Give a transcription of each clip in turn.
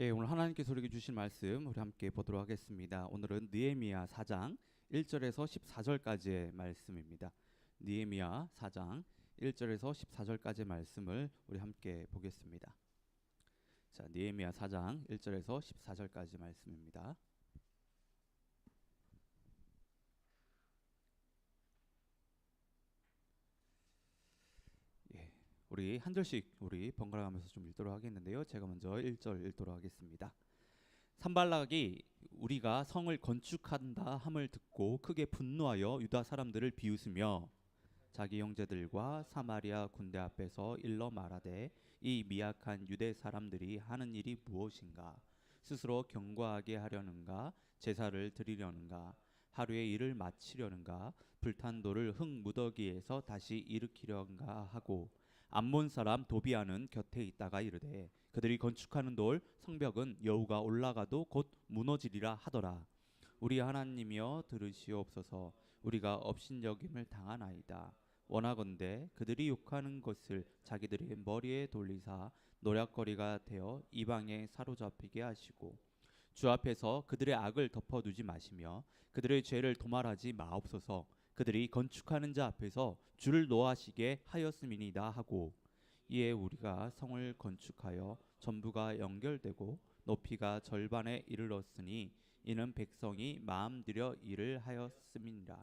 예, 오늘 하나님께서 우리에게 주신 말씀 우리 함께 보도록 하겠습니다. 오늘은 느헤미야 4장 1절에서 14절까지의 말씀입니다. 느헤미야 4장 1절에서 14절까지의 말씀을 우리 함께 보겠습니다. 자, 느헤미야 4장 1절에서 14절까지 말씀입니다. 예, 우리 한 절씩 우리 번갈아 가면서 좀 읽도록 하겠는데요. 제가 먼저 1절 읽도록 하겠습니다. 산발락이 우리가 성을 건축한다 함을 듣고 크게 분노하여 유다 사람들을 비웃으며 자기 형제들과 사마리아 군대 앞에서 일러 말하되 이 미약한 유대 사람들이 하는 일이 무엇인가? 스스로 경과하게 하려는가? 제사를 드리려는가? 하루의 일을 마치려는가? 불탄 돌을 흙 무더기에서 다시 일으키려는가 하고 암몬 사람 도비아는 곁에 있다가 이르되 그들이 건축하는 돌 성벽은 여우가 올라가도 곧 무너지리라 하더라. 우리 하나님이여 들으시옵소서. 우리가 업신여김을 당하나이다. 원하건대 그들이 욕하는 것을 자기들의 머리에 돌리사 노략거리가 되어 이방에 사로잡히게 하시고 주 앞에서 그들의 악을 덮어두지 마시며 그들의 죄를 도말하지 마옵소서. 그들이 건축하는 자 앞에서 주를 노하시게 하였음이니이다 하고 이에 우리가 성을 건축하여 전부가 연결되고 높이가 절반에 이르렀으니 이는 백성이 마음들여 일을 하였음이니라.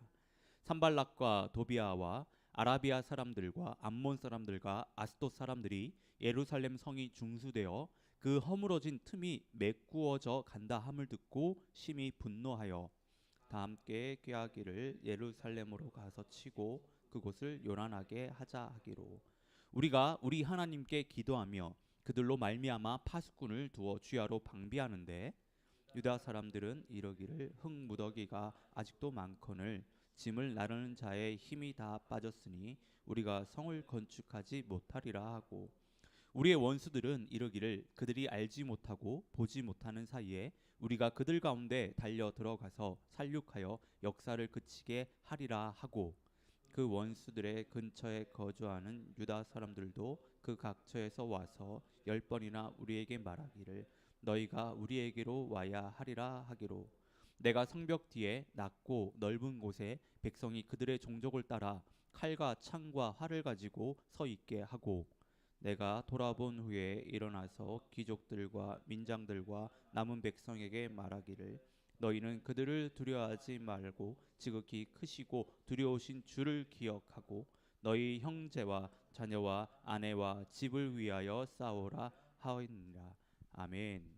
산발락과 도비아와 아라비아 사람들과 암몬 사람들과 아스돗 사람들이 예루살렘 성이 중수되어 그 허물어진 틈이 메꾸어져 간다 함을 듣고 심히 분노하여 다 함께 꾀하기를 예루살렘으로 가서 치고 그곳을 요란하게 하자 하기로 우리가 우리 하나님께 기도하며 그들로 말미암아 파수꾼을 두어 주야로 방비하는데 유다 사람들은 이러기를 흙 무더기가 아직도 많거늘 짐을 나르는 자의 힘이 다 빠졌으니 우리가 성을 건축하지 못하리라 하고 우리의 원수들은 이러기를 그들이 알지 못하고 보지 못하는 사이에 우리가 그들 가운데 달려 들어가서 살육하여 역사를 그치게 하리라 하고 그 원수들의 근처에 거주하는 유다 사람들도 그 각처에서 와서 10번이나 우리에게 말하기를 너희가 우리에게로 와야 하리라 하기로 내가 성벽 뒤에 낮고 넓은 곳에 백성이 그들의 종족을 따라 칼과 창과 활을 가지고 서 있게 하고 내가 돌아본 후에 일어나서 귀족들과 민장들과 남은 백성에게 말하기를 너희는 그들을 두려워하지 말고 지극히 크시고 두려우신 주를 기억하고 너희 형제와 자녀와 아내와 집을 위하여 싸우라 하였느니라. 아멘.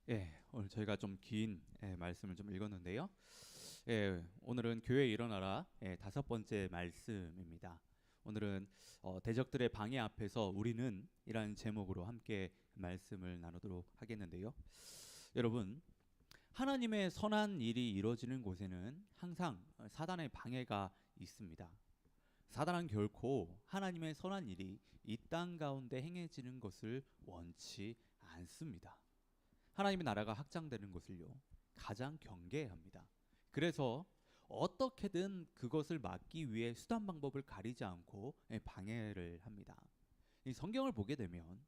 예, 오늘 저희가 좀 긴 말씀을 좀 읽었는데요. 예, 오늘은 교회에 일어나라 5번째 말씀입니다. 오늘은 대적들의 방해 앞에서 우리는 이라는 제목으로 함께 말씀을 나누도록 하겠는데요. 여러분, 하나님의 선한 일이 이루어지는 곳에는 항상 사단의 방해가 있습니다. 사단은 결코 하나님의 선한 일이 이 땅 가운데 행해지는 것을 원치 않습니다. 하나님의 나라가 확장되는 것을요 가장 경계해야 합니다. 그래서 어떻게든 그것을 막기 위해 수단 방법을 가리지 않고 방해를 합니다. 이 성경을 보게 되면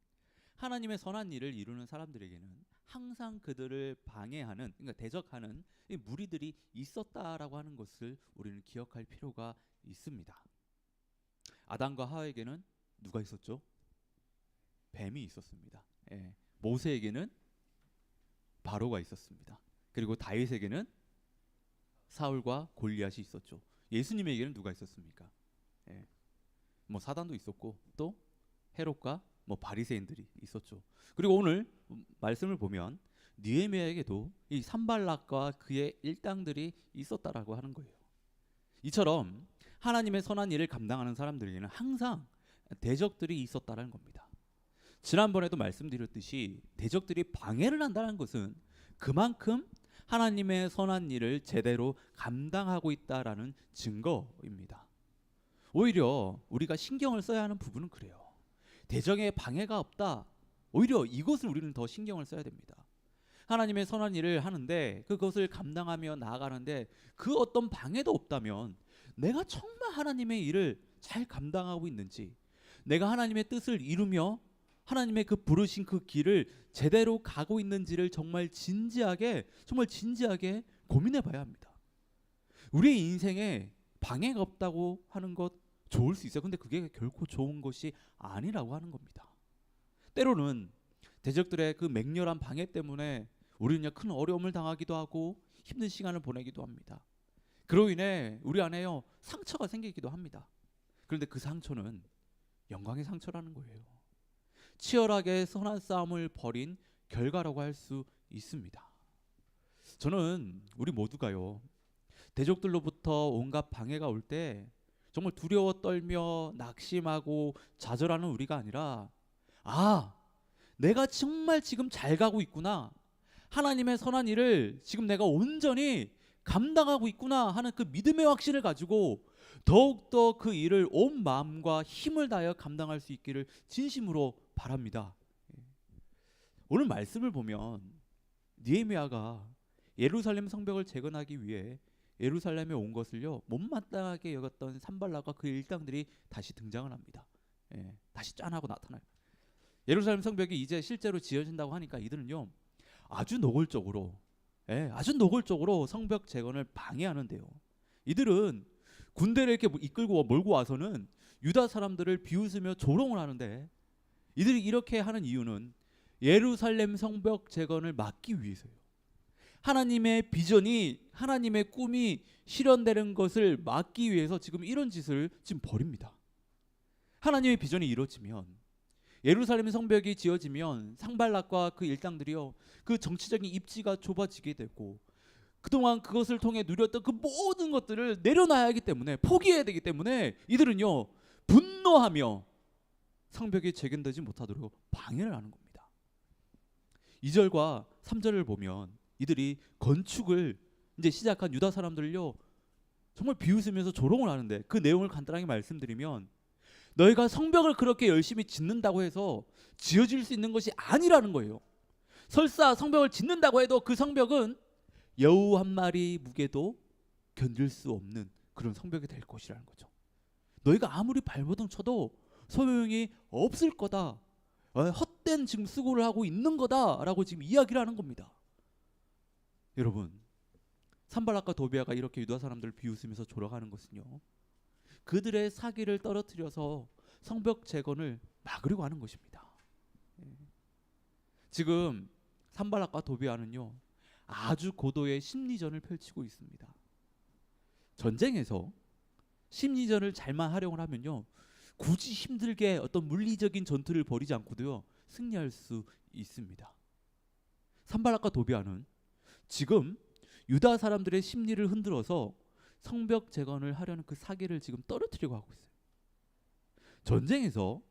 하나님의 선한 일을 이루는 사람들에게는 항상 그들을 방해하는, 그러니까 대적하는 무리들이 있었다라고 하는 것을 우리는 기억할 필요가 있습니다. 아담과 하와에게는 누가 있었죠? 뱀이 있었습니다. 모세에게는 바로가 있었습니다. 그리고 다윗에게는 사울과 골리앗이 있었죠. 예수님에게는 누가 있었습니까? 뭐 사단도 있었고 또 헤롯과 뭐 바리새인들이 있었죠. 그리고 오늘 말씀을 보면 느헤미야에게도 이 산발락과 그의 일당들이 있었다라고 하는 거예요. 이처럼 하나님의 선한 일을 감당하는 사람들에게는 항상 대적들이 있었다라는 겁니다. 지난번에도 말씀드렸듯이 대적들이 방해를 한다는 것은 그만큼 하나님의 선한 일을 제대로 감당하고 있다라는 증거입니다. 오히려 우리가 신경을 써야 하는 부분은 그래요. 대적의 방해가 없다. 오히려 이것을 우리는 더 신경을 써야 됩니다. 하나님의 선한 일을 하는데 그것을 감당하며 나아가는데 그 어떤 방해도 없다면 내가 정말 하나님의 일을 잘 감당하고 있는지, 내가 하나님의 뜻을 이루며 하나님의 그 부르신 그 길을 제대로 가고 있는지를 정말 진지하게 고민해 봐야 합니다. 우리의 인생에 방해가 없다고 하는 것 좋을 수 있어요. 근데 그게 결코 좋은 것이 아니라고 하는 겁니다. 때로는 대적들의 그 맹렬한 방해 때문에 우리는 큰 어려움을 당하기도 하고 힘든 시간을 보내기도 합니다. 그로 인해 우리 안에요 상처가 생기기도 합니다. 그런데 그 상처는 영광의 상처라는 거예요. 치열하게 선한 싸움을 벌인 결과라고 할 수 있습니다. 저는 우리 모두가요 대적들로부터 온갖 방해가 올 때 정말 두려워 떨며 낙심하고 좌절하는 우리가 아니라, 내가 정말 지금 잘 가고 있구나, 하나님의 선한 일을 지금 내가 온전히 감당하고 있구나 하는 그 믿음의 확신을 가지고 더욱더 그 일을 온 마음과 힘을 다하여 감당할 수 있기를 진심으로 바랍니다. 오늘 말씀을 보면 느헤미야가 예루살렘 성벽을 재건하기 위해 예루살렘에 온 것을요 못마땅하게 여겼던 산발락과 그 일당들이 다시 등장을 합니다. 다시 짠하고 나타나요. 예루살렘 성벽이 이제 실제로 지어진다고 하니까 이들은요 아주 노골적으로 성벽 재건을 방해하는데요. 이들은 군대를 이렇게 이끌고 몰고 와서는 유다 사람들을 비웃으며 조롱을 하는데, 이들이 이렇게 하는 이유는 예루살렘 성벽 재건을 막기 위해서예요. 하나님의 비전이, 하나님의 꿈이 실현되는 것을 막기 위해서 지금 이런 짓을 지금 벌입니다. 하나님의 비전이 이루어지면, 예루살렘 성벽이 지어지면 상발락과 그 일당들이요 그 정치적인 입지가 좁아지게 되고, 그동안 그것을 통해 누렸던 그 모든 것들을 내려놔야 하기 때문에, 포기해야 되기 때문에 이들은요 분노하며 성벽이 재건되지 못하도록 방해를 하는 겁니다. 2절과 3절을 보면 이들이 건축을 이제 시작한 유다 사람들을요 정말 비웃으면서 조롱을 하는데, 그 내용을 간단하게 말씀드리면, 너희가 성벽을 그렇게 열심히 짓는다고 해서 지어질 수 있는 것이 아니라는 거예요. 설사 성벽을 짓는다고 해도 그 성벽은 여우 한 마리 무게도 견딜 수 없는 그런 성벽이 될 것이라는 거죠. 너희가 아무리 발버둥 쳐도 소용이 없을 거다, 헛된 지금 수고를 하고 있는 거다라고 지금 이야기를 하는 겁니다. 여러분, 산발락과 도비아가 이렇게 유다 사람들을 비웃으면서 조롱하는 것은요 그들의 사기를 떨어뜨려서 성벽 재건을 막으려고 하는 것입니다. 지금 산발락과 도비아는요 아주 고도의 심리전을 펼치고 있습니다. 전쟁에서 심리전을 잘만 활용을 하면요 굳이 힘들게 어떤 물리적인 전투를 벌이지 않고도요 승리할 수 있습니다. 산발락과 도비아는 지금 유다 사람들의 심리를 흔들어서 성벽 재건을 하려는 그 사기를 지금 떨어뜨리려고 하고 있어요. 전쟁에서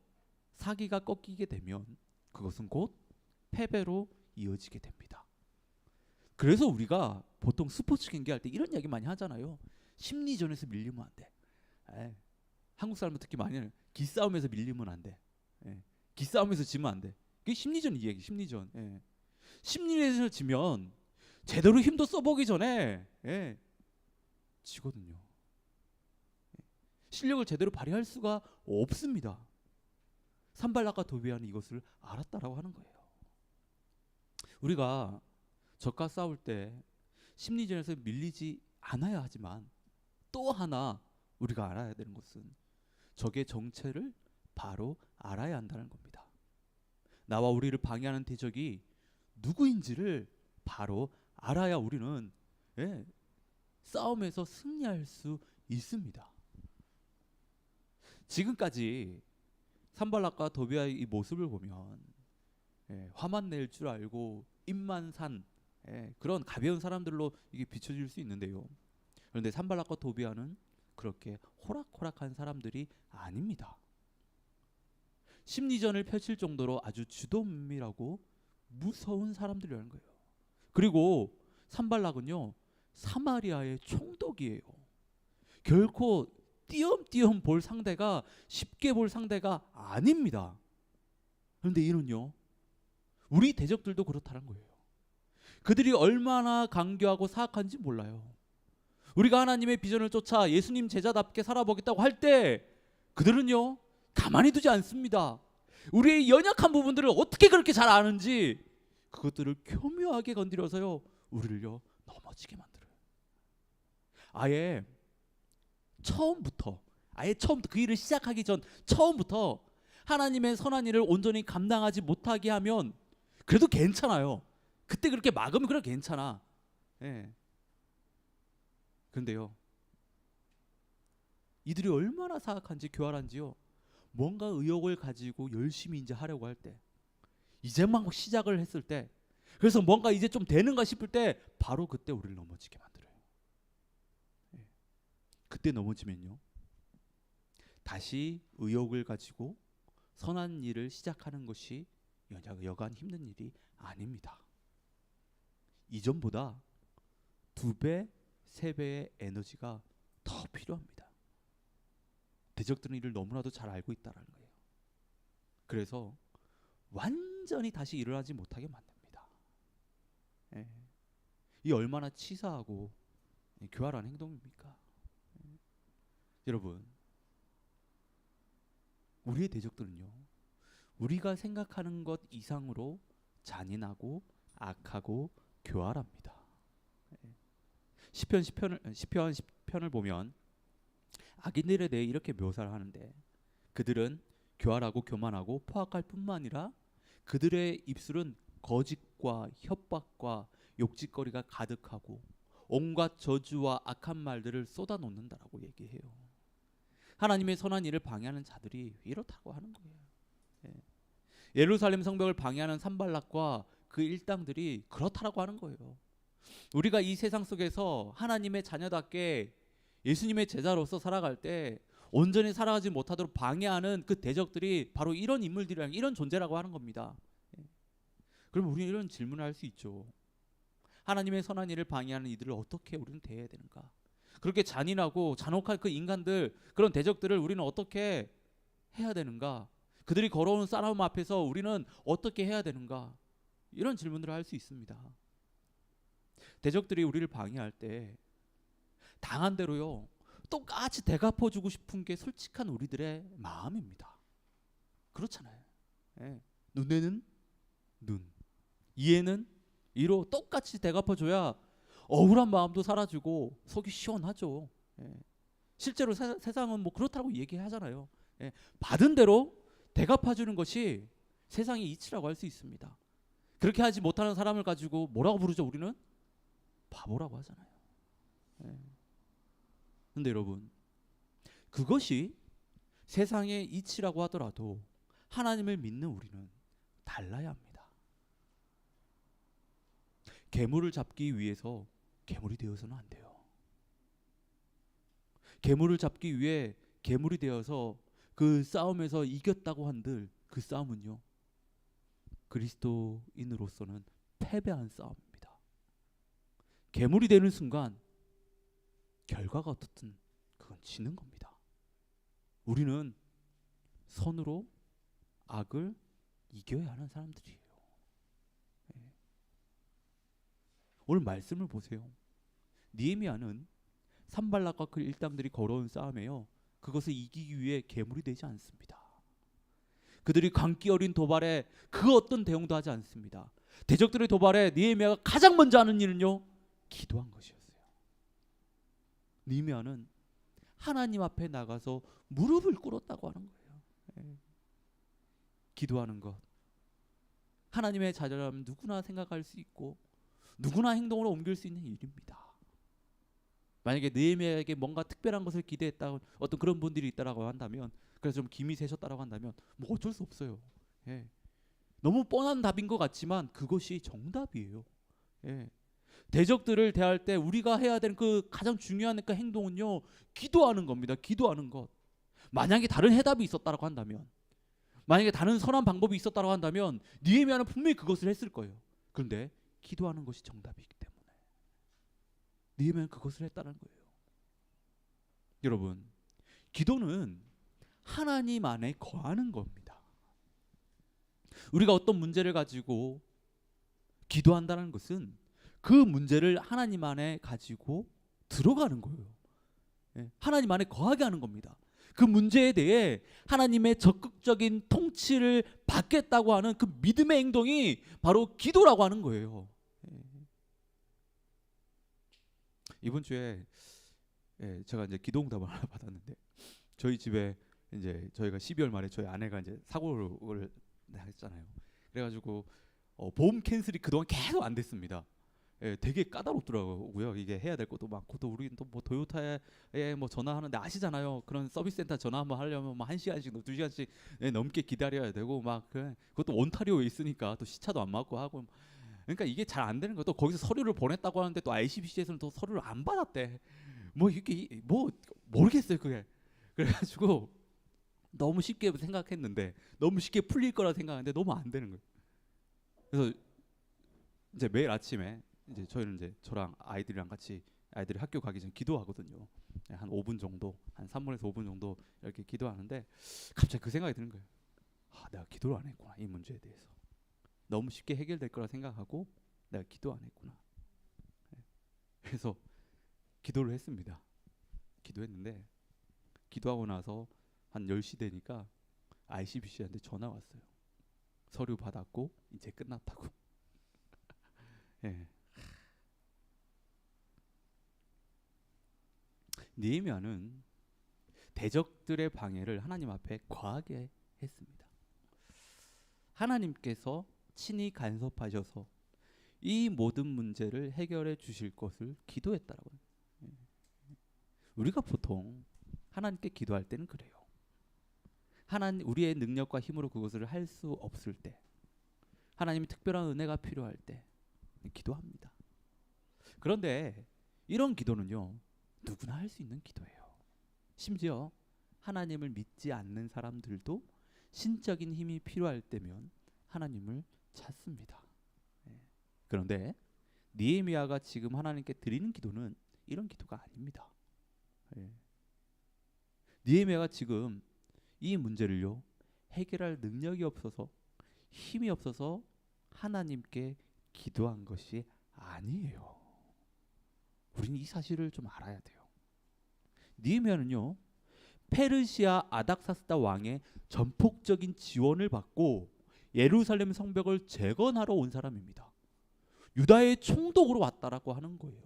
사기가 꺾이게 되면 그것은 곧 패배로 이어지게 됩니다. 그래서 우리가 보통 스포츠 경기할 때 이런 이야기 많이 하잖아요. 심리전에서 밀리면 안 돼. 한국 사람들 특히 많이 하는 기싸움에서 밀리면 안 돼. 기싸움에서 지면 안 돼. 그게 심리전 이야기, 심리전. 심리전에서 지면 제대로 힘도 써보기 전에 지거든요. 실력을 제대로 발휘할 수가 없습니다. 산발락과 도비아는 이것을 알았다라고 하는 거예요. 우리가 적과 싸울 때 심리전에서 밀리지 않아야 하지만, 또 하나 우리가 알아야 되는 것은 적의 정체를 바로 알아야 한다는 겁니다. 나와 우리를 방해하는 대적이 누구인지를 바로 알아야 우리는 싸움에서 승리할 수 있습니다. 지금까지 산발락과 도비아의 이 모습을 보면 화만 낼 줄 알고 입만 산 그런 가벼운 사람들로 이게 비춰질 수 있는데요. 그런데 산발락과 도비아는 그렇게 호락호락한 사람들이 아닙니다. 심리전을 펼칠 정도로 아주 주도면밀하고 무서운 사람들이라는 거예요. 그리고 산발락은요 사마리아의 총독이에요. 결코 띄엄띄엄 볼 상대가, 쉽게 볼 상대가 아닙니다. 그런데 이는요 우리 대적들도 그렇다는 거예요. 그들이 얼마나 강교하고 사악한지 몰라요. 우리가 하나님의 비전을 쫓아 예수님 제자답게 살아보겠다고 할 때 그들은요 가만히 두지 않습니다. 우리의 연약한 부분들을 어떻게 그렇게 잘 아는지 그것들을 교묘하게 건드려서요 우리를요 넘어지게 만들어요. 아예 처음부터 그 일을 시작하기 전 처음부터 하나님의 선한 일을 온전히 감당하지 못하게 하면 그래도 괜찮아요. 그때 그렇게 막으면 그래 괜찮아. 예. 그런데요 이들이 얼마나 사악한지 교활한지요. 뭔가 의욕을 가지고 열심히 이제 하려고 할 때, 이제 막 시작을 했을 때, 그래서 뭔가 이제 좀 되는가 싶을 때 바로 그때 우리를 넘어지게 만들어요. 예. 그때 넘어지면요 다시 의욕을 가지고 선한 일을 시작하는 것이 여간 힘든 일이 아닙니다. 이전보다 2배, 3배의 에너지가 더 필요합니다. 대적들은 이를 너무나도 잘 알고 있다는 거예요. 그래서 완전히 다시 일어나지 못하게 만듭니다. 예. 이 얼마나 치사하고 교활한 행동입니까? 예. 여러분, 우리의 대적들은요 우리가 생각하는 것 이상으로 잔인하고 악하고 교활합니다. 예. 시편 10편을 보면 악인들에 대해 이렇게 묘사를 하는데, 그들은 교활하고 교만하고 포악할 뿐만 아니라 그들의 입술은 거짓과 협박과 욕짓거리가 가득하고 온갖 저주와 악한 말들을 쏟아놓는다라고 얘기해요. 하나님의 선한 일을 방해하는 자들이 이렇다고 하는 거예요. 예. 예루살렘 성벽을 방해하는 산발락과 그 일당들이 그렇다라고 하는 거예요. 우리가 이 세상 속에서 하나님의 자녀답게 예수님의 제자로서 살아갈 때 온전히 살아가지 못하도록 방해하는 그 대적들이 바로 이런 인물들이랑 이런 존재라고 하는 겁니다. 그럼 우리는 이런 질문을 할 수 있죠. 하나님의 선한 일을 방해하는 이들을 어떻게 우리는 대해야 되는가? 그렇게 잔인하고 잔혹한 그 인간들, 그런 대적들을 우리는 어떻게 해야 되는가? 그들이 걸어오는 싸움 앞에서 우리는 어떻게 해야 되는가? 이런 질문들을 할 수 있습니다. 대적들이 우리를 방해할 때 당한 대로요 똑같이 대갚아주고 싶은 게 솔직한 우리들의 마음입니다. 그렇잖아요. 예. 눈에는 눈, 이에는 이로 똑같이 대갚아줘야 억울한 마음도 사라지고 속이 시원하죠. 예. 실제로 세상은 뭐 그렇다고 얘기하잖아요. 예. 받은 대로 대갚아주는 것이 세상의 이치라고 할 수 있습니다. 그렇게 하지 못하는 사람을 가지고 뭐라고 부르죠? 우리는 바보라고 하잖아요. 예. 근데 여러분, 그것이 세상의 이치라고 하더라도 하나님을 믿는 우리는 달라야 합니다. 괴물을 잡기 위해서 괴물이 되어서는 안 돼요. 괴물을 잡기 위해 괴물이 되어서 그 싸움에서 이겼다고 한들 그 싸움은요 그리스도인으로서는 패배한 싸움입니다. 괴물이 되는 순간 결과가 어떻든 그건 지는 겁니다. 우리는 선으로 악을 이겨야 하는 사람들이에요. 네. 오늘 말씀을 보세요. 느헤미야는 산발락과 그 일당들이 걸어온 싸움에요 그것을 이기기 위해 괴물이 되지 않습니다. 그들이 광기 어린 도발에 그 어떤 대응도 하지 않습니다. 대적들의 도발에 느헤미야가 가장 먼저 하는 일은요 기도한 것이었어요. 느헤미야는 하나님 앞에 나가서 무릎을 꿇었다고 하는 거예요. 예. 기도하는 것, 하나님의 자녀라면 누구나 생각할 수 있고 누구나 행동으로 옮길 수 있는 일입니다. 만약에 느헤미야에게 뭔가 특별한 것을 기대했다 어떤 그런 분들이 있다라고 한다면, 그래서 좀 김이 새셨다라고 한다면 뭐 어쩔 수 없어요. 예. 너무 뻔한 답인 것 같지만 그것이 정답이에요. 예. 대적들을 대할 때 우리가 해야 되는 그 가장 중요한 그 행동은요 기도하는 겁니다. 기도하는 것. 만약에 다른 해답이 있었다라고 한다면, 만약에 다른 선한 방법이 있었다라고 한다면 느헤미야는 분명히 그것을 했을 거예요. 그런데 기도하는 것이 정답이기 때문에 느헤미야는 그것을 했다는 거예요. 여러분, 기도는 하나님 안에 거하는 겁니다. 우리가 어떤 문제를 가지고 기도한다는 것은 그 문제를 하나님 안에 가지고 들어가는 거예요. 예, 하나님 안에 거하게 하는 겁니다. 그 문제에 대해 하나님의 적극적인 통치를 받겠다고 하는 그 믿음의 행동이 바로 기도라고 하는 거예요. 예. 이번 주에 제가 이제 기도 응답을 하나 받았는데, 저희 집에 이제 저희가 12월 말에 저희 아내가 이제 사고를 했잖아요. 그래가지고 보험 캔슬이 그동안 계속 안 됐습니다. 되게 까다롭더라고요. 이게 해야 될 것도 많고, 또 우리 또 뭐 도요타에 뭐 전화하는데 아시잖아요. 그런 서비스 센터 전화 한번 하려면 뭐 1시간씩 2시간씩 넘게 기다려야 되고, 막 그것도 온타리오에 있으니까 또 시차도 안 맞고 하고, 그러니까 이게 잘 안 되는 거예요. 또 거기서 서류를 보냈다고 하는데 또 ICBC에서는 또 서류를 안 받았대. 뭐 이게 뭐 모르겠어요 그게. 그래가지고 너무 쉽게 생각했는데, 너무 쉽게 풀릴 거라 생각하는데 너무 안 되는 거예요. 그래서 이제 매일 아침에 이제 저희는 이제 저랑 아이들이랑 같이, 아이들이 학교 가기 전에 기도하거든요. 한 5분 정도, 한 3분에서 5분 정도 이렇게 기도하는데, 갑자기 그 생각이 드는 거예요. 내가 기도를 안 했구나, 이 문제에 대해서. 너무 쉽게 해결될 거라 생각하고 내가 기도 안 했구나. 그래서 기도를 했습니다. 기도했는데, 기도하고 나서 한 10시 되니까 ICBC한테 전화 왔어요. 서류 받았고 이제 끝났다고. 예. 느헤미야는 대적들의 방해를 하나님 앞에 거하게 했습니다. 하나님께서 친히 간섭하셔서 이 모든 문제를 해결해 주실 것을 기도했다라고. 우리가 보통 하나님께 기도할 때는 그래요. 하나님, 우리의 능력과 힘으로 그것을 할 수 없을 때, 하나님의 특별한 은혜가 필요할 때 기도합니다. 그런데 이런 기도는요, 누구나 할 수 있는 기도예요. 심지어 하나님을 믿지 않는 사람들도 신적인 힘이 필요할 때면 하나님을 찾습니다. 그런데 느헤미야가 지금 하나님께 드리는 기도는 이런 기도가 아닙니다. 느헤미야가 지금 이 문제를요, 해결할 능력이 없어서, 힘이 없어서 하나님께 기도한 것이 아니에요. 우리는 이 사실을 좀 알아야 돼요. 느헤미야는요, 페르시아 아닥사스다 왕의 전폭적인 지원을 받고 예루살렘 성벽을 재건하러 온 사람입니다. 유다의 총독으로 왔다라고 하는 거예요.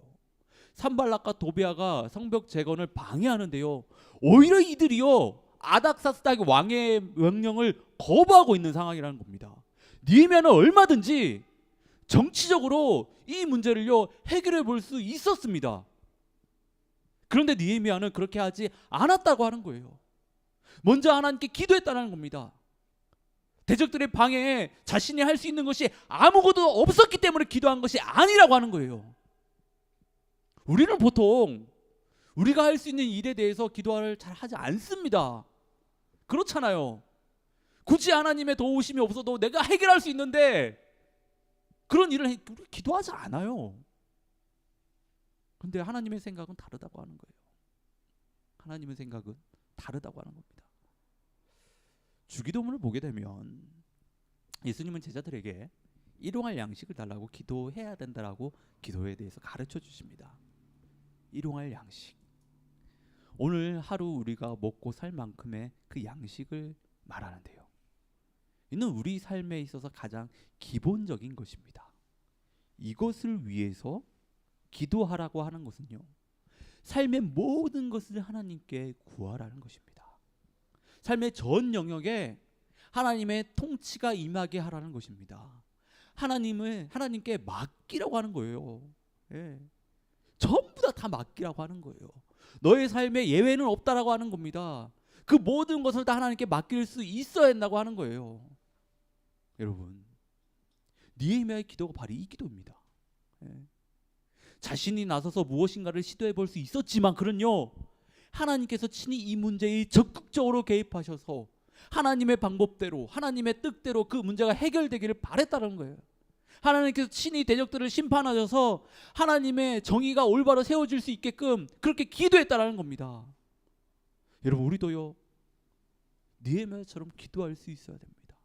산발락과 도비아가 성벽 재건을 방해하는데요, 오히려 이들이요 아닥사스다 왕의 명령을 거부하고 있는 상황이라는 겁니다. 느헤미야는 얼마든지 정치적으로 이 문제를요 해결해 볼 수 있었습니다. 그런데 느헤미야는 그렇게 하지 않았다고 하는 거예요. 먼저 하나님께 기도했다는 겁니다. 대적들의 방해에 자신이 할 수 있는 것이 아무것도 없었기 때문에 기도한 것이 아니라고 하는 거예요. 우리는 보통 우리가 할 수 있는 일에 대해서 기도를 잘 하지 않습니다. 그렇잖아요. 굳이 하나님의 도우심이 없어도 내가 해결할 수 있는데 그런 일을 기도하지 않아요. 그런데 하나님의 생각은 다르다고 하는 거예요. 하나님의 생각은 다르다고 하는 겁니다. 주기도문을 보게 되면 예수님은 제자들에게 일용할 양식을 달라고 기도해야 된다라고 기도에 대해서 가르쳐 주십니다. 일용할 양식. 오늘 하루 우리가 먹고 살 만큼의 그 양식을 말하는데요, 이는 우리 삶에 있어서 가장 기본적인 것입니다. 이것을 위해서 기도하라고 하는 것은요, 삶의 모든 것을 하나님께 구하라는 것입니다. 삶의 전 영역에 하나님의 통치가 임하게 하라는 것입니다. 하나님께 맡기라고 하는 거예요. 전부 다 맡기라고 하는 거예요. 너의 삶에 예외는 없다라고 하는 겁니다. 그 모든 것을 다 하나님께 맡길 수 있어야 한다고 하는 거예요. 여러분, 느헤미야의 기도가 바로 이 기도입니다. 자신이 나서서 무엇인가를 시도해 볼 수 있었지만, 그는요 하나님께서 친히 이 문제에 적극적으로 개입하셔서 하나님의 방법대로, 하나님의 뜻대로 그 문제가 해결되기를 바랬다는 거예요. 하나님께서 친히 대적들을 심판하셔서 하나님의 정의가 올바로 세워질 수 있게끔 그렇게 기도했다라는 겁니다. 여러분, 우리도요 느헤미야처럼 기도할 수 있어야 됩니다.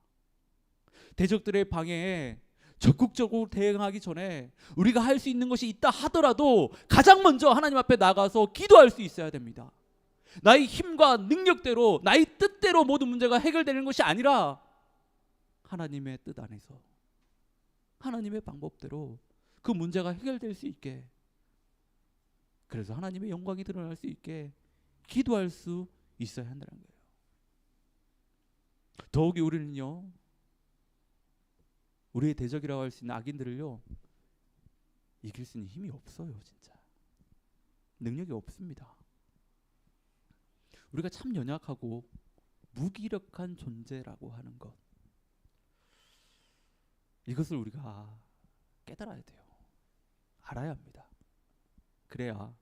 대적들의 방해에 적극적으로 대응하기 전에 우리가 할 수 있는 것이 있다 하더라도 가장 먼저 하나님 앞에 나가서 기도할 수 있어야 됩니다. 나의 힘과 능력대로, 나의 뜻대로 모든 문제가 해결되는 것이 아니라 하나님의 뜻 안에서, 하나님의 방법대로 그 문제가 해결될 수 있게, 그래서 하나님의 영광이 드러날 수 있게 기도할 수 있어야 한다는 거예요. 더욱이 우리는요, 우리의 대적이라고 할 수 있는 악인들을요 이길 수 있는 힘이 없어요. 진짜 능력이 없습니다. 우리가 참 연약하고 무기력한 존재라고 하는 것, 이것을 우리가 깨달아야 돼요. 알아야 합니다. 그래야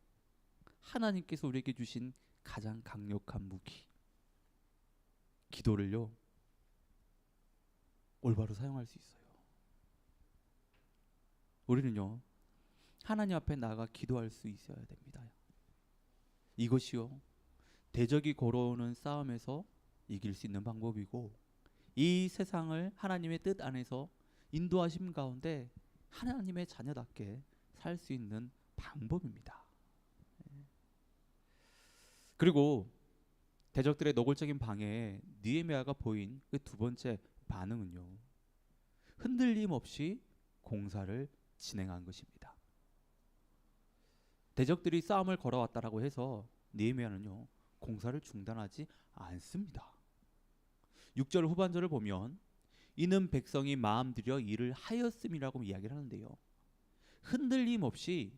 하나님께서 우리에게 주신 가장 강력한 무기, 기도를요 올바로 사용할 수 있어요. 우리는요 하나님 앞에 나가 기도할 수 있어야 됩니다. 이것이요 대적이 걸어오는 싸움에서 이길 수 있는 방법이고, 이 세상을 하나님의 뜻 안에서 인도하심 가운데 하나님의 자녀답게 살 수 있는 방법입니다. 그리고 대적들의 노골적인 방해에 느헤미야가 보인 그 두 번째 반응은요, 흔들림 없이 공사를 진행한 것입니다. 대적들이 싸움을 걸어왔다라고 해서 느헤미야는요 공사를 중단하지 않습니다. 6절 후반절을 보면 이는 백성이 마음 들여 일을 하였음이라고 이야기를 하는데요, 흔들림 없이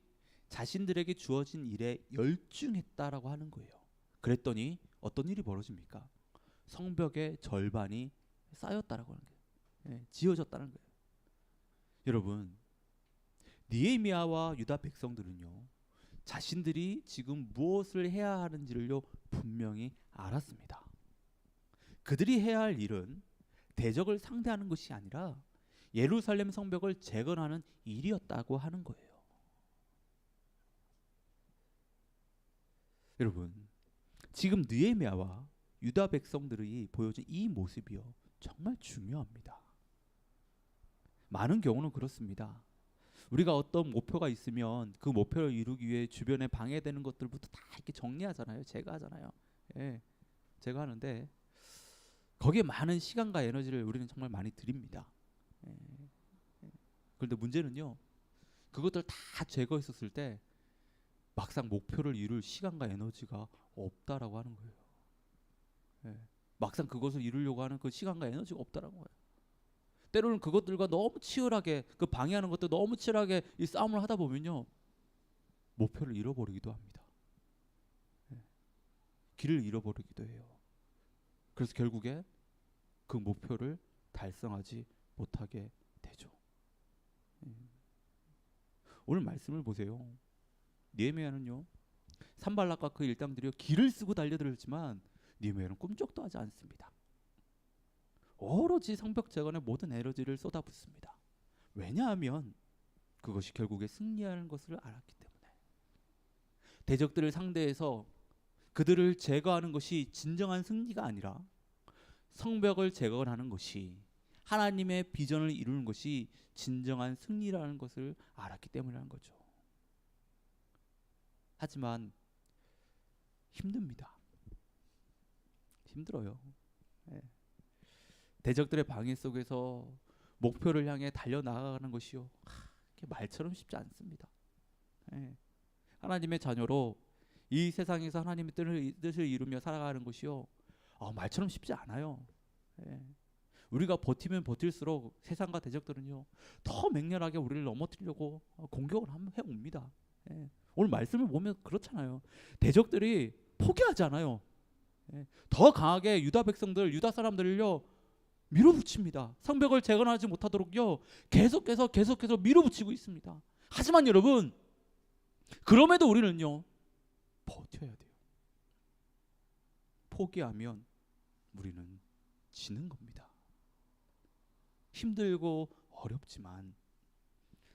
자신들에게 주어진 일에 열중했다라고 하는 거예요. 그랬더니 어떤 일이 벌어집니까? 성벽의 절반이 쌓였다라고 하는 거예요. 지어졌다는 거예요. 여러분, 느헤미야와 유다 백성들은요 자신들이 지금 무엇을 해야 하는지를요 분명히 알았습니다. 그들이 해야 할 일은 대적을 상대하는 것이 아니라 예루살렘 성벽을 재건하는 일이었다고 하는 거예요. 여러분, 지금 느헤미야와 유다 백성들이 보여준 이 모습이요 정말 중요합니다. 많은 경우는 그렇습니다. 우리가 어떤 목표가 있으면 그 목표를 이루기 위해 주변에 방해되는 것들부터 다 이렇게 정리하잖아요. 제가 하잖아요. 제가 하는데 거기에 많은 시간과 에너지를 우리는 정말 많이 드립니다. 그런데 문제는요, 그것들 다 제거했었을 때 막상 목표를 이룰 시간과 에너지가 없다라고 하는 거예요. 막상 그것을 이루려고 하는 그 시간과 에너지가 없다라는 거예요. 때로는 그것들과 너무 치열하게, 그 방해하는 것도 너무 치열하게 이 싸움을 하다 보면요 목표를 잃어버리기도 합니다. 길을 잃어버리기도 해요. 그래서 결국에 그 목표를 달성하지 못하게 되죠. 오늘 말씀을 보세요. 느헤미야는요 산발락과 그 일당들이요 길을 쓰고 달려들었지만 느헤미야는 꿈쩍도 하지 않습니다. 오로지 성벽 재건에 모든 에너지를 쏟아붓습니다. 왜냐하면 그것이 결국에 승리하는 것을 알았기 때문에. 대적들을 상대해서 그들을 제거하는 것이 진정한 승리가 아니라 성벽을 재건하는 것이, 하나님의 비전을 이루는 것이 진정한 승리라는 것을 알았기 때문이라는 거죠. 하지만 힘듭니다. 힘들어요. 대적들의 방해 속에서 목표를 향해 달려나가는 것이요 말처럼 쉽지 않습니다. 하나님의 자녀로 이 세상에서 하나님의 뜻을 이루며 살아가는 것이요 말처럼 쉽지 않아요. 우리가 버티면 버틸수록 세상과 대적들은요 더 맹렬하게 우리를 넘어뜨리려고 공격을 해옵니다. 오늘 말씀을 보면 그렇잖아요. 대적들이 포기하지 않아요. 더 강하게 유다 백성들, 유다 사람들을요 밀어붙입니다. 성벽을 재건하지 못하도록요 계속해서 밀어붙이고 있습니다. 하지만 여러분, 그럼에도 우리는요 버텨야 돼요. 포기하면 우리는 지는 겁니다. 힘들고 어렵지만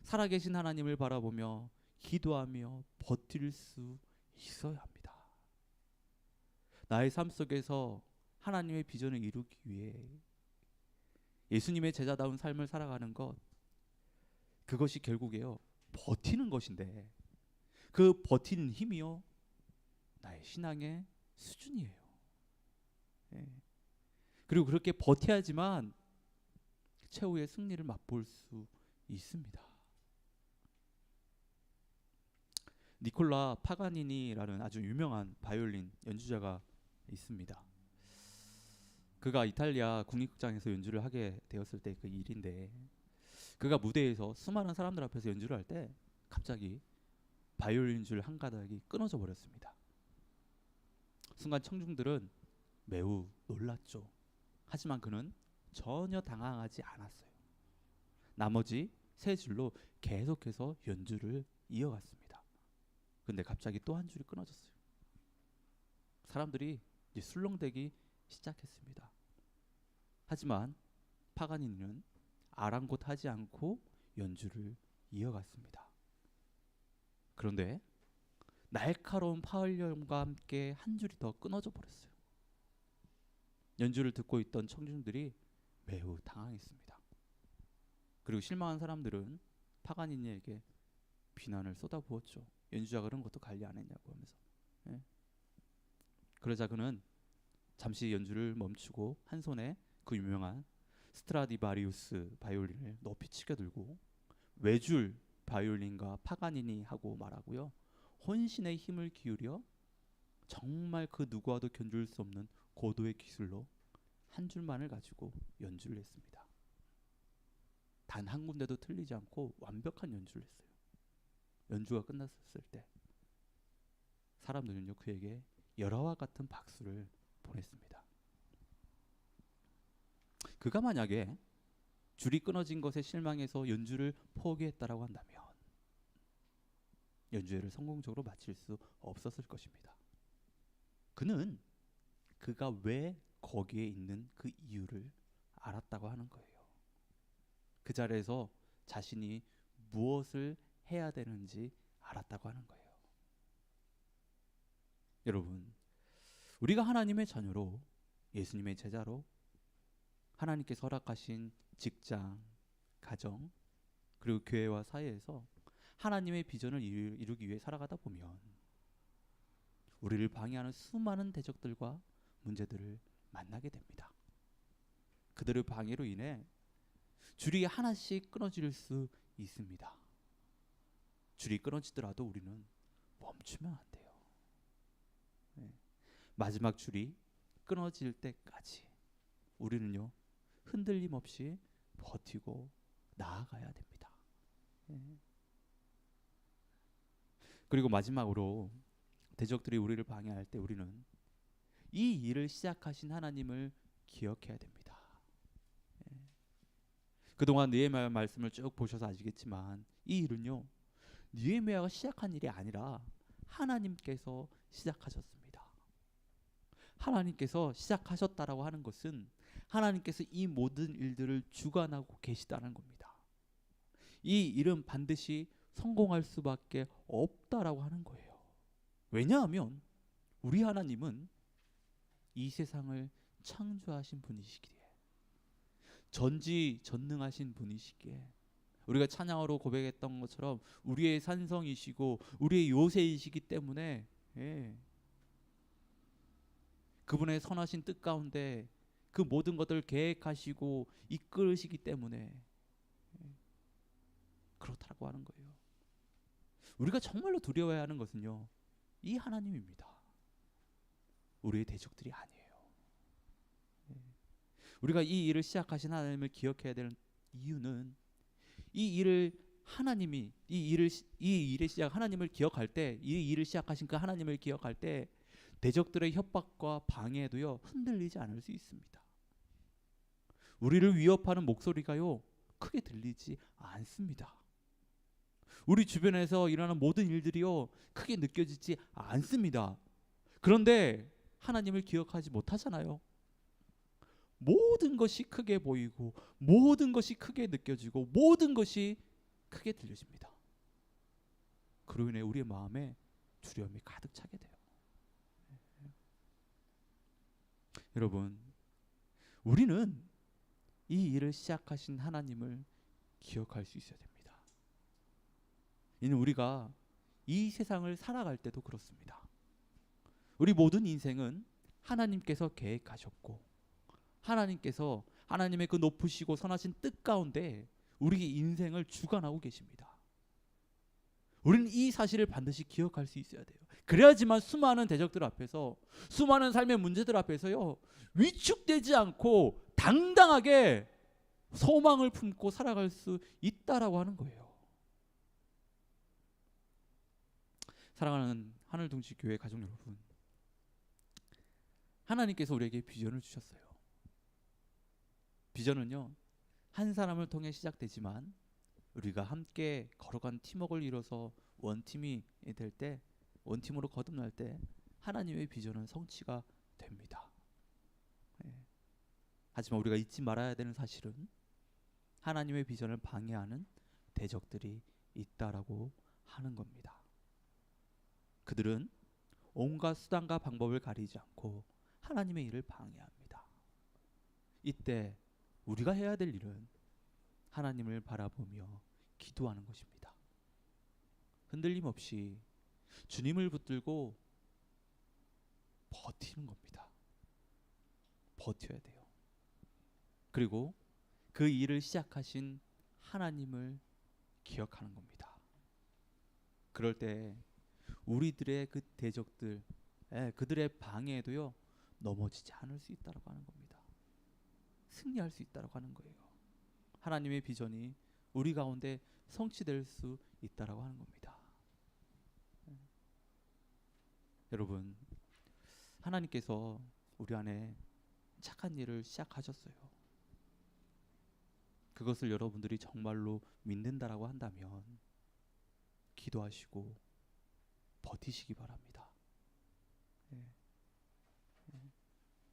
살아계신 하나님을 바라보며 기도하며 버틸 수 있어야 합니다. 나의 삶 속에서 하나님의 비전을 이루기 위해 예수님의 제자다운 삶을 살아가는 것, 그것이 결국에요 버티는 것인데 그 버티는 힘이요 나의 신앙의 수준이에요. 예. 그리고 그렇게 버텨야지만 최후의 승리를 맛볼 수 있습니다. 니콜라 파가니니라는 아주 유명한 바이올린 연주자가 있습니다. 그가 이탈리아 국립극장에서 연주를 하게 되었을 때 그 일인데 그가 무대에서 수많은 사람들 앞에서 연주를 할 때 갑자기 바이올린 줄 한 가닥이 끊어져 버렸습니다. 순간 청중들은 매우 놀랐죠. 하지만 그는 전혀 당황하지 않았어요. 나머지 세 줄로 계속해서 연주를 이어갔습니다. 근데 갑자기 또 한 줄이 끊어졌어요. 사람들이 이제 술렁대기 시작했습니다. 하지만 파가니니는 아랑곳하지 않고 연주를 이어갔습니다. 그런데 날카로운 파열음과 함께 한 줄이 더 끊어져 버렸어요. 연주를 듣고 있던 청중들이 매우 당황했습니다. 그리고 실망한 사람들은 파가니니에게 비난을 쏟아부었죠. 연주자가 그런 것도 관리 안 했냐고 하면서. 예. 그러자 그는 잠시 연주를 멈추고 한 손에 그 유명한 스트라디바리우스 바이올린을 높이 치켜들고 외줄 바이올린과 파가니니 하고 말하고요. 혼신의 힘을 기울여 정말 그 누구와도 견줄 수 없는 고도의 기술로 한 줄만을 가지고 연주를 했습니다. 단 한 군데도 틀리지 않고 완벽한 연주를 했어요. 연주가 끝났을 때 사람들은요 그에게 열화와 같은 박수를 보냈습니다. 그가 만약에 줄이 끊어진 것에 실망해서 연주를 포기했다라고 한다면 연주회를 성공적으로 마칠 수 없었을 것입니다. 그는 그가 왜 거기에 있는 그 이유를 알았다고 하는 거예요. 그 자리에서 자신이 무엇을 해야 되는지 알았다고 하는 거예요. 여러분, 우리가 하나님의 자녀로 예수님의 제자로 하나님께서 허락하신 직장, 가정, 그리고 교회와 사회에서 하나님의 비전을 이루기 위해 살아가다 보면 우리를 방해하는 수많은 대적들과 문제들을 만나게 됩니다. 그들의 방해로 인해 줄이 하나씩 끊어질 수 있습니다. 줄이 끊어지더라도 우리는 멈추면 안 돼요. 네. 마지막 줄이 끊어질 때까지 우리는요 흔들림 없이 버티고 나아가야 됩니다. 네. 그리고 마지막으로 대적들이 우리를 방해할 때 우리는 이 일을 시작하신 하나님을 기억해야 됩니다. 네. 그동안 느헤미야 말씀을 쭉 보셔서 아시겠지만 이 일은요 느헤미야가 시작한 일이 아니라 하나님께서 시작하셨습니다. 하나님께서 시작하셨다라고 하는 것은 하나님께서 이 모든 일들을 주관하고 계시다는 겁니다. 이 일은 반드시 성공할 수밖에 없다라고 하는 거예요. 왜냐하면 우리 하나님은 이 세상을 창조하신 분이시기에 전지전능하신 분이시기에 우리가 찬양으로 고백했던 것처럼 우리의 산성이시고 우리의 요새이시기 때문에 그분의 선하신 뜻 가운데 그 모든 것들을 계획하시고 이끌으시기 때문에 그렇다고 하는 거예요. 우리가 정말로 두려워해야 하는 것은요 이 하나님입니다. 우리의 대적들이 아니에요. 우리가 이 일을 시작하신 하나님을 기억해야 되는 이유는 이 일을 하나님이 이 일의 시작 하나님을 기억할 때 이 일을 시작하신 그 하나님을 기억할 때 대적들의 협박과 방해도요 흔들리지 않을 수 있습니다. 우리를 위협하는 목소리가요 크게 들리지 않습니다. 우리 주변에서 일어나는 모든 일들이요 크게 느껴지지 않습니다. 그런데 하나님을 기억하지 못하잖아요. 모든 것이 크게 보이고 모든 것이 크게 느껴지고 모든 것이 크게 들려집니다. 그로 인해 우리의 마음에 두려움이 가득 차게 돼요. 여러분, 우리는 이 일을 시작하신 하나님을 기억할 수 있어야 됩니다. 이는 우리가 이 세상을 살아갈 때도 그렇습니다. 우리 모든 인생은 하나님께서 계획하셨고 하나님께서 하나님의 그 높으시고 선하신 뜻 가운데 우리 인생을 주관하고 계십니다. 우리는 이 사실을 반드시 기억할 수 있어야 돼요. 그래야지만 수많은 대적들 앞에서, 수많은 삶의 문제들 앞에서요, 위축되지 않고 당당하게 소망을 품고 살아갈 수 있다라고 하는 거예요. 사랑하는 하늘동지 교회 가족 여러분, 하나님께서 우리에게 비전을 주셨어요. 비전은요, 한 사람을 통해 시작되지만 우리가 함께 걸어간 팀워크를 이뤄서 원팀이 될 때, 원팀으로 거듭날 때 하나님의 비전은 성취가 됩니다. 하지만 우리가 잊지 말아야 되는 사실은 하나님의 비전을 방해하는 대적들이 있다라고 하는 겁니다. 그들은 온갖 수단과 방법을 가리지 않고 하나님의 일을 방해합니다. 이때 우리가 해야 될 일은 하나님을 바라보며 기도하는 것입니다. 흔들림 없이 주님을 붙들고 버티는 겁니다. 버텨야 돼요. 그리고 그 일을 시작하신 하나님을 기억하는 겁니다. 그럴 때 우리들의 그 대적들, 그들의 방해에도요, 넘어지지 않을 수 있다고 하는 겁니다. 승리할 수 있다고 하는 거예요. 하나님의 비전이 우리 가운데 성취될 수 있다고 하는 겁니다. 여러분, 하나님께서 우리 안에 착한 일을 시작하셨어요. 그것을 여러분들이 정말로 믿는다라고 한다면 기도하시고 버티시기 바랍니다.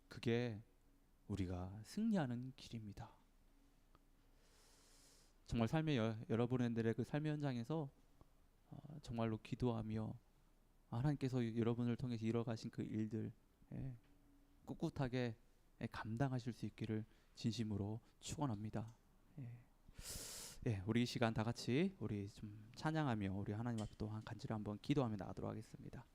그게 우리가 승리하는 길입니다. 정말 삶의 여러분들의 그 삶의 현장에서 정말로 기도하며 하나님께서 여러분을 통해서 이뤄가신 그 일들 꿋꿋하게 감당하실 수 있기를 진심으로 축원합니다. 우리 이 시간 다 같이 우리 좀 찬양하며 우리 하나님 앞에 또 한 간절히 한번 기도하며 나가도록 하겠습니다.